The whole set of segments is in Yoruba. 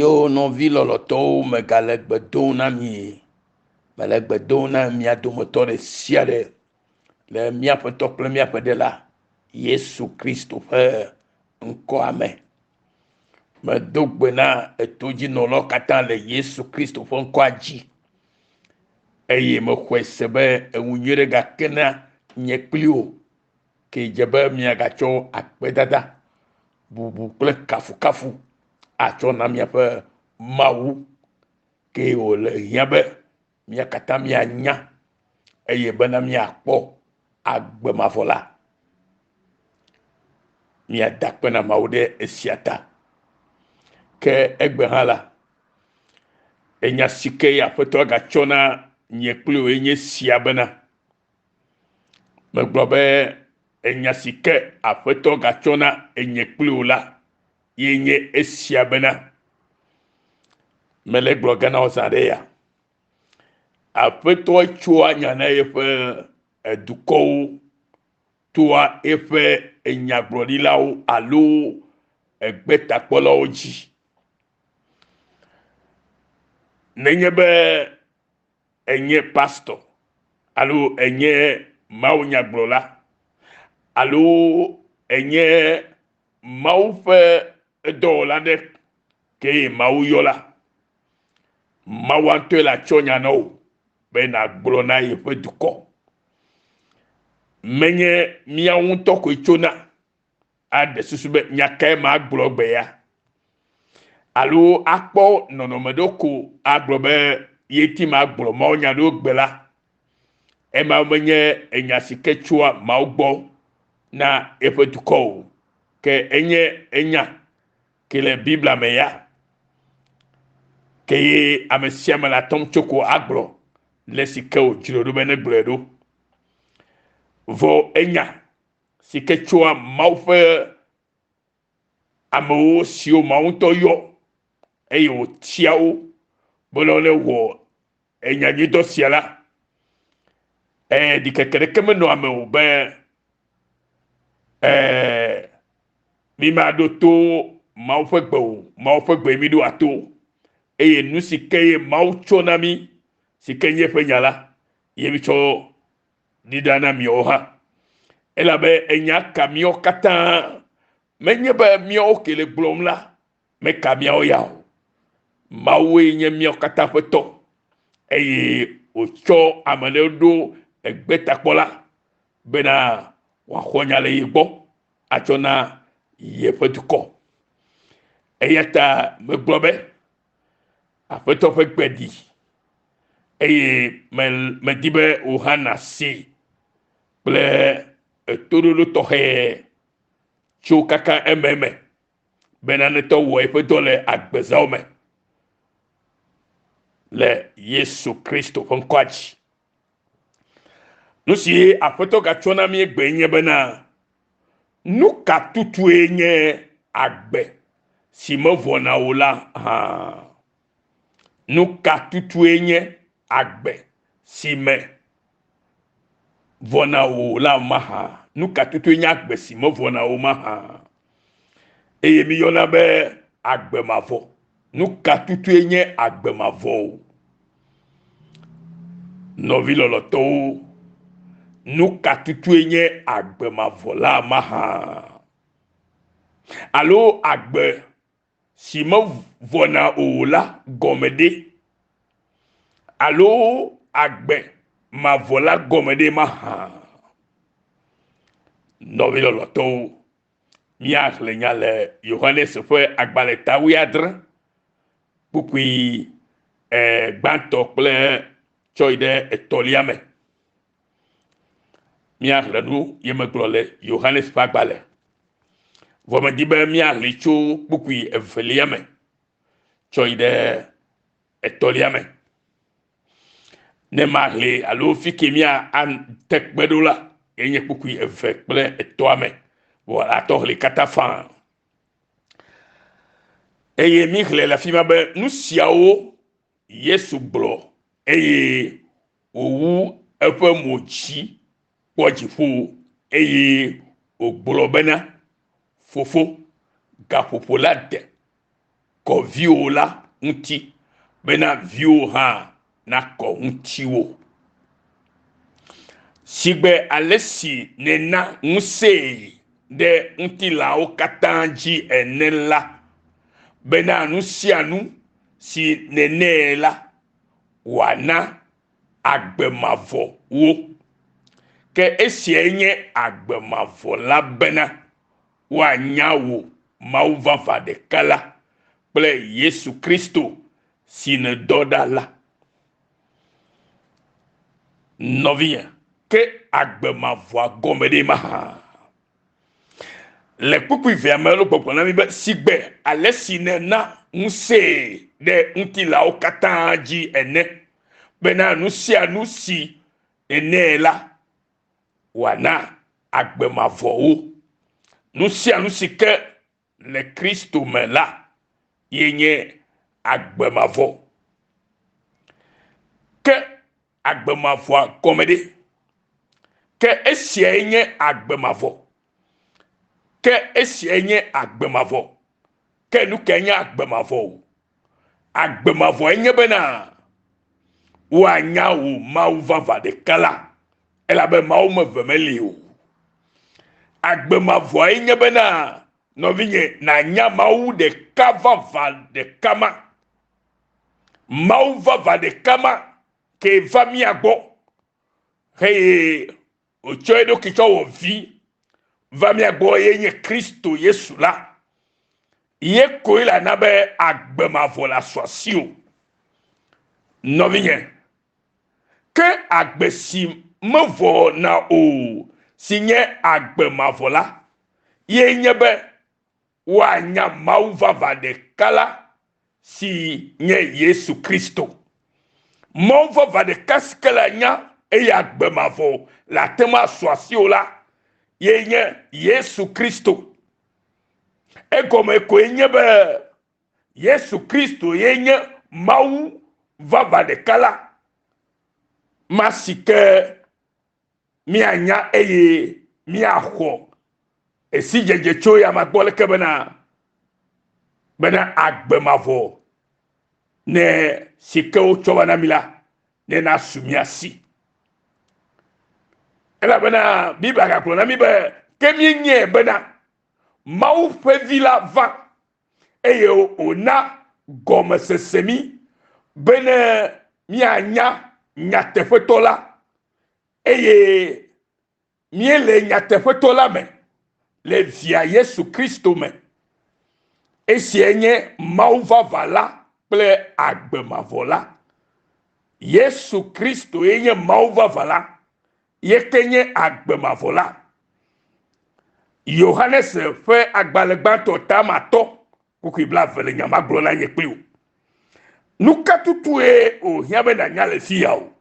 Yo non vi loloto me galegbe dona mi. Melegbe dona mia domotore siade. Le mia petokle mia pedela. Yesu Christo fe encore amen. Me dogbe na etoji no lo katan le Yesu Christo fe encore aji. Eye me kwesebe enwunyere ga kena nyeklio ke jebe mia gacho akpedada. Bubu kple kafu atsɔ na miaƒe mawu ke wòle hiã be mia katã mianya eye bena miakpɔ agbemavɔ la. Miada akpe na mawu ɖe esia ta. Ke egbe hã la, enya si ke aƒetɔ gatsɔ na nye kpli wò nye sia bena megblɔ be enya si ke aƒetɔ gatsɔ na nye kpli wò la ye nye esia bena mele gblɔ gana ɔzã ɖe ya. Aƒetɔ tsoa nya na yeƒe dukɔwo toa eƒe enyagblɔɖilawo alo egbetakpɔlawo dzi. Nenye be enye pastor alo enye mawu nyagblɔla alo enye mawu ƒe dɔwɔla ɖe ke mawu yɔ la, mawu ŋutɔe la tsɔ nya na wo be nagblɔ na yeƒe dukɔ. Menye míawo ŋutɔ koe tsona aɖe susu be nya kae ma gblɔ gbe ya alo akpɔ nɔnɔme ɖe ko agblɔ be yeti ma gblɔ mawo nya ɖewo gbe la, ema menye enya si ke tsoa mawu gbɔ na eƒe dukɔ o, ke enye enya ke le Biblia me ya ke ye ame sia ame la tɔm tso ko agblɔ le si ke wòdzro ɖo be ne gblɔe ɖo. Vɔ enya si ke tsoa mawu ƒe amewo siwo mawu ŋutɔ yɔ eye wòtia wo be ne wɔ enyanyidɔ sia la, ɖikeke ɖeke menɔ ame o be mi maɖo to mawu ƒe gbe o, mawu ƒe gbe mi ɖo ato. Eye nu si ke ye mawu tsɔ na mi si ke nye ƒe nya la ye mi tsɔ ɖiɖa na miawo hã. Elabe enya ka miawo katã menye be miawo ke le gblɔm la meka miawo ya o. Mawue nye miawo katã ƒe tɔ eye wòtsɔ ame ɖe ɖo egbetakpɔla bena wòaxɔ nya le ye gbɔ atsɔ na yeƒe dukɔ. Eya ta megblɔ be aƒetɔ ƒe gbe ɖi eye medi be wòhã nasi kple etoɖoɖo tɔxɛ tso kaka ememe be nanetɔ wɔ eƒe dɔ le agbezawo me le Yesu Kristo ƒe ŋkɔa dzi. Nu si aƒetɔ gatsɔ na mi egbe nye bena nu ka tutue nye agbe si mevɔna o la hã. Nu ka tutue nye agbe si me vɔna o la ma hã. Nu ka tutue nye agbe si me vɔna o ma hã. Eye mi yɔna be agbemavɔ. Nu ka tutue nye agbemavɔ o. Nɔvi lɔlɔtɔwo, nu ka tutue nye agbemavɔ la ma hã. Alo agbe si me vɔna o la gɔme ɖe. Alo agbe mavɔ la gɔme ɖe ma hã. Nɔvi lɔlɔtɔwo, míaxlẽ nya le Yohanes ƒe agbalẽ ta 17 kpukpui gbãtɔ kple tsɔ yi ɖe etɔ̃lia me. Míaxlẽ nu ye megblɔ le Yohanes ƒe agbalẽ. Vɔ medi be míaxlẽ tso kpukpui evelia me tsɔ yi ɖe etɔ̃lia me. Ne maxlẽ alo fi ke míate kpe ɖo la yenye kpukpui eve kple etɔ̃a me. Vɔ atɔ xlẽ katã faa. Eye mi xlẽ le afi ma be nu siawo Yesu gblɔ eye wòwu eƒe mo dzi kpɔ dziƒo eye wògblɔ bena fofo gaƒoƒo la de kɔ vio la ŋuti bena vio hã nakɔ ŋutiwo. Sigbe ale si nena ŋusẽ ɖe ŋutilawo katã dzi ene la, bena nu sia nu si nene la wòana agbemavɔwo. Ke esia nye agbemavɔ la bena woanya wo Mawu vava ɖeka la kple Yesu Kristo si ne dɔ ɖa la. Nɔvinye, ke agbemavɔa gɔme ɖe ma hã. Le kpukpui via me lo gbɔgblɔ na mi be sigbe ale si nena ŋusẽ ɖe ŋutilawo katã dzi ene, bena nu sia nu si ene la wòana agbemavɔwo. Nu sia nu si ke le Kristo me la ye nye agbemavɔ. Ke agbemavɔa gɔme ɖe, ke esia nye agbemavɔ. Ke esia nye agbemavɔ. Ke nu ke nye agbemavɔ? Agbemavɔ nye bena woanya wo Mawu vava ɖeka la, elabe Mawu meve meli o. Agbemavɔ nye bena nɔvinye nanya Mawu ɖeka vava ɖeka ma. Mawu vava ɖeka ma ke va mia gbɔ heye otsɔ eɖokui tsɔ wɔ vi va mia gbɔ ye nye Kristo Yesu la. Ye koe la na be agbemavɔ la sɔ asi o. Nɔvinye, ke agbe si mevɔ na o si nye agbemavɔ la, ye nye be woanya Mawu vava ɖeka la si nye Yesu Kristo. Mawu vava ɖeka si ke la nya eye agbemavɔ la tema sɔ asi o la, ye nye Yesu Kristo. Egɔme koe nye be Yesu Kristo ye nye Mawu vava ɖeka la ma si ke mianya eye miaxɔ esi dzedze tso ya ma gbɔ leke bena agbemavɔ ne si ke wotsɔ va na mi la ne na su mia si. Elabena Biblia gagblɔ na mi be ke mienye bena Mawu ƒe vi la va eye wòna gɔmesese mi bene mianya nyateƒetɔ la eye miele nyateƒetɔ la me le via Yesu Kristo me. Esia nye Mawu vava la kple agbemavɔ la. Yesu Kristo ye nye Mawu vava la, ye ke nye agbemavɔ la. Yohanes ƒe agbalẽgbãtɔ tamatɔ kuku bla vele nyama gblɔ la nye kpli o. Nu ka tutue o hia be nanya le fia o.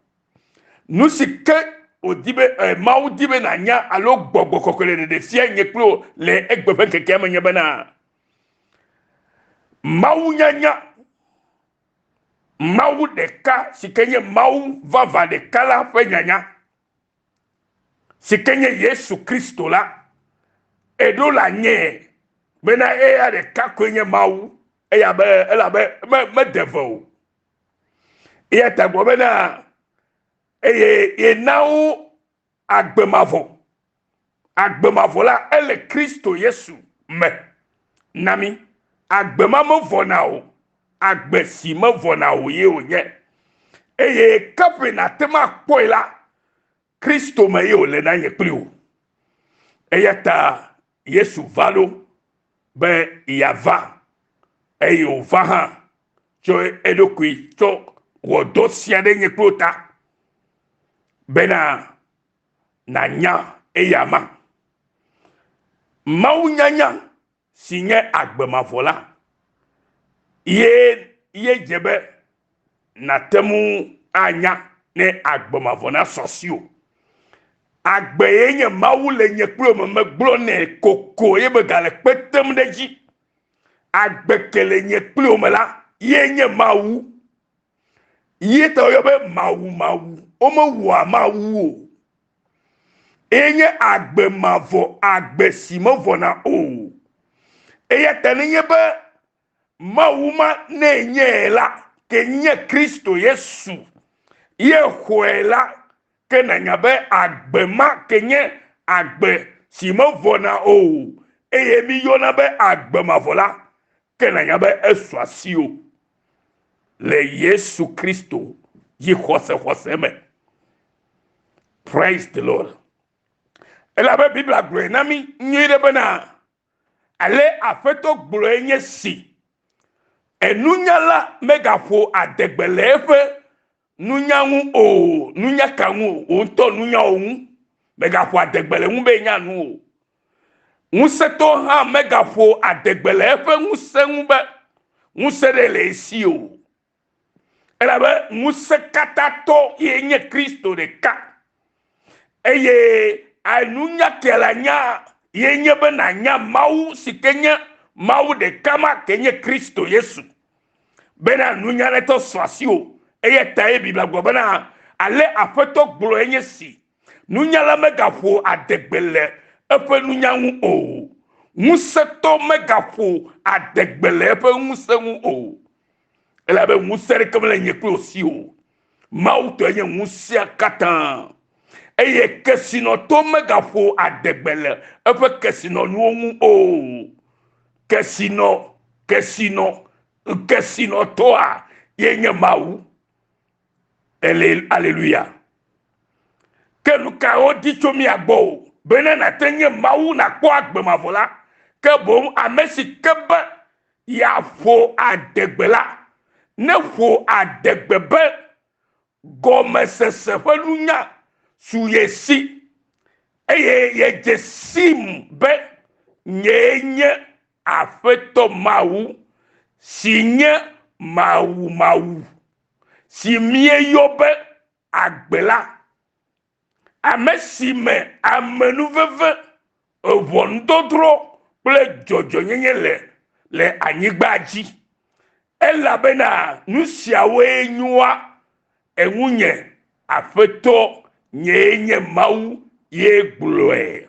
Nu si ke o di be Mawu di be nanya alo gbɔgbɔ kɔkɔ le ɖeɖe fia nye kpli o le egbe ƒe keke me nye bena Mawu nyanya, Mawu ɖeka si ke nye Mawu vava ɖeka la ƒe nyanya, si ke nye Yesu Kristo la, eɖo la nye bena eya ɖeka koe nye Mawu, elabe medeve o. Eya ta gblɔ bena eye yenawo agbemavɔ. Agbemavɔ la ele Kristo Yesu me na mi. Agbema mevɔna o. Agbe si mevɔna o ye wònye. Eye kape na tema kpɔe la, Kristo me ye wòle na nye kpli o. Eya ta Yesu va ɖo be yeava eye wòva hã tsɔ eɖokui tsɔ wɔ dɔ sia ɖe nye kpli ta bena nanya eya ma. Mawu nyanya si nye agbemavɔ la, ye dze be natemu anya ne agbemavɔ na sɔ si o. Agbe ye nye Mawu le nye kpli me gblɔ ne koko ye be gale kpetem ɖe dzi. Agbe ke le nye kpli me la ye nye Mawu. Ye ta yɔ be Mawu. O me wɔa Mawu o. Ye nye agbemavɔ, agbe si me vɔna o. Eya ta ne nye be mauma nenyela kenye Kristo Yesu ye huela kena nyabe agbema kenye agbe simo vona o eye mi yona be agbema vola kena nyabe eswasio le Yesu Kristo yi hose me. Praise the Lord. Ela be Biblia gbre na mi nyire bena ale afeto gbre enye si enunyala megafo adegbelefe nunyanwu o nunyakanwu o nto nunyawu megafo adegbele be nyanu o museto ha megafo adegbelefe musenwu be muserele si o ela be musekatato yenye Kristo de ka eye anunya kelanya yenye be na nya mau sikenya mau de kama kenye Kristo Yesu bena nunya leto swasio eye tae Biblia go bena ale afeto gblo enye si nunya la megafo adegbele efe nunya wu o museto megafo adegbele efe musenwu o ela be musere kamle nye klo si o mau to enye musia katan eye kesino to megafo adegbele efe kesino nuwu o kesino toa yenye mau Alléluia. Que nous kao dicho mi agbo bene na tenye mau na kwa agbe mavola ke bon amesi kebe ya fo adegbela ne fo adegbebe gome sese felunya suyesi eye ye jesim be nyenye afeto mau sinye mau si mie yobe agbela amesime amenuveve evondodro ple jojo nyenye le anyigbaji elabena nusiawe nyua enwunye afeto nyenye mau ye gbloe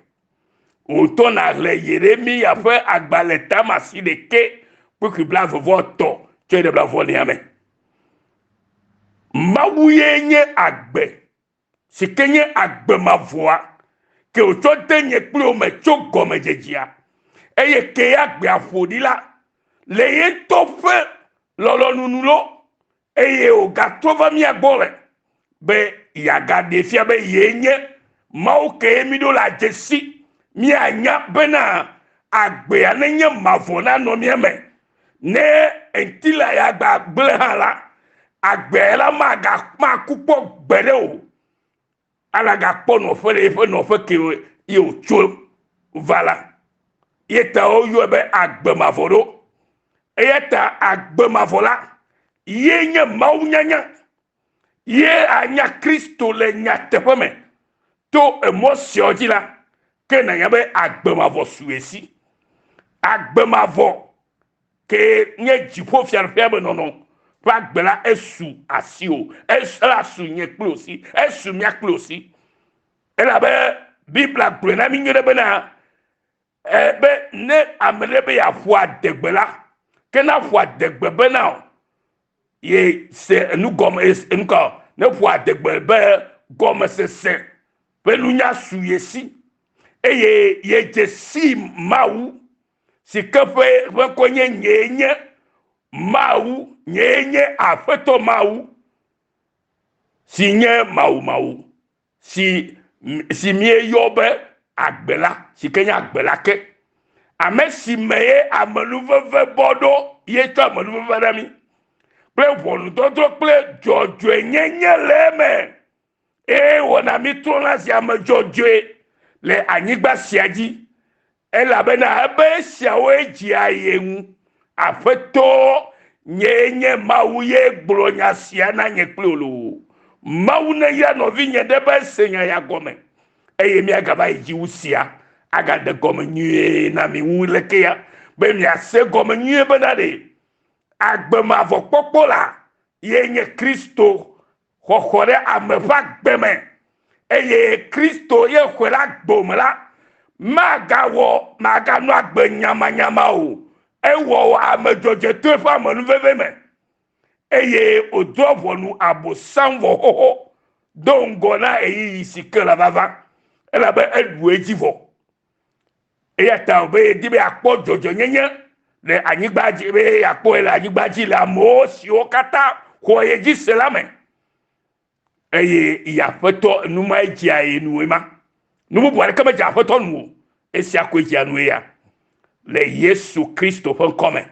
oto na le Yeremia fe agbaleta masideke pour que bla voto tu de bla voler amen mau yenye agbe sikenye agbe mavoa ke oto tenye kple o me tso gome jejia eye ke agbe afodila le ye to fe lolo nunulo eye o gatova mi agbore be yaga defia be yenye mau ke mi do la jesi mi anya bena agbe anenye mavona no mi eme ne entila ya gba gble hala agbe la ma kupo gbere o ala ga po no fe ke yo cho vala yeta o yo be agbe mavoro yeta agbe mavola yenye maunyanya ye anya Kristo le nya tepeme to emotion dila ke na yabe agbe mavo suesi agbe mavo ke nye jipo fiarfiabe nono pa gbela esu asio esla su nye klosi esu mia klosi ela be Biblia plena mi nyere be na be ne amrebe ya fo adegbela ke na fo adegbebe na ye se nu gome enu ka ne fo adegbebe gome se pelunya suyesi eye ye jesi mau sikefe konye nyenye mau nyenye afeto mau sinye mau si mie yobe agbela si kenya agbela ke amesi meye amenuveve bodo ye to amenuveve rami ple volu dodo ple jojo nyenye leme wona mi tona si ame jojo le anyigba siaji elabena ebe siawe ji ayenwu afeto nyenye mau ye gbronya sia na nye klolo mau na ya no vinye de be senya ya gome eye mi agaba iji usia aga de gome nye na mi wuleke ya be mi ase gome nye benade agbema avo popola yenye Kristo khokhore amefa gbeme eye Kristo ye kwela gbomla magawo maganu agbe nyama o ɛwɔ amedzɔdze to eƒe amenuveve me eye wòdo ʋɔnu abosam vɔ xoxo do ŋgɔ na eyiyi si ke le vava elabe eɖu edzi vɔ eya ta be di be akpɔ dzɔdzɔnyenye le anyigba dzi be akpɔe le anyigba dzi le amewo siwo katã xɔ ye dzi se la me eye yaƒetɔ numa dzia ye nue ma nu bubu aɖeke medze aƒetɔ nu o esia koe dzia nue ya le Yesu Kristo ƒe ŋkɔme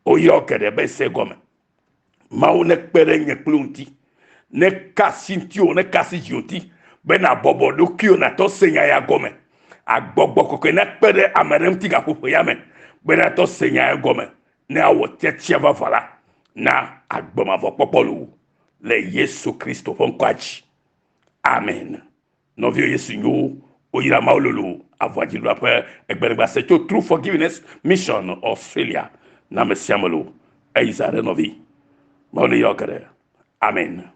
oyɔ geɖe be se gɔme Mawu ne kpe ɖe nye kpli ŋuti ne kasi ŋutiwo ne kasi dzi ŋuti bena bɔbɔ ɖokuiwo natɔ se nya ya gɔme agbɔgbɔ kɔkɔe ne kpe ɖe ame ɖe ŋuti gaƒoƒo ya me bena tɔ se nya ya gɔme ne awɔ tiatia vava la na agbemavɔ kpɔkpɔ lu le Yesu Kristo ƒe ŋkɔa dzi amen nɔviwo Yesu nyo oyira Mawu lolo avɔdziɖula ƒe egbeɖegbase tso True Forgiveness Mission Australia na me sia me lo eyi za ɖe nɔvi Mawu ne yɔ geɖe amen.